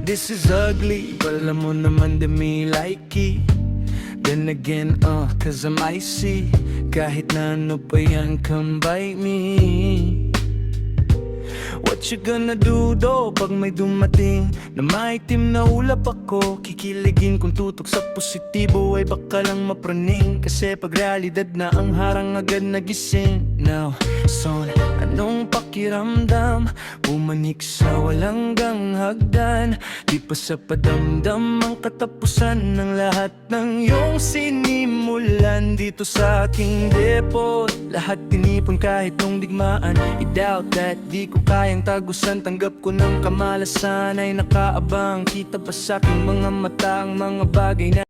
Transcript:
This is ugly, but alam mo naman that me like it. Then again, cause I'm icy. Kahit na ano pa yan, come bite me. What you gonna do though pag may dumating na maitim na ulap ako? Kikiligin kung tutok sa positibo ay baka lang mapraning. Kasi pag realidad na ang harang agad nagising. Now, son, anong pakiramdam? Pumanik sa walang gang hagdan. Di pa sa padamdam ang katapusan ng lahat ng iyong sinimulan. Dito sa aking depot, lahat tinipon kahit nung digmaan. I doubt that di ko kayang tagusan. Tanggap ko ng kamalasan ay nakaabang. Kita ba sa aking mga mata ang mga bagay na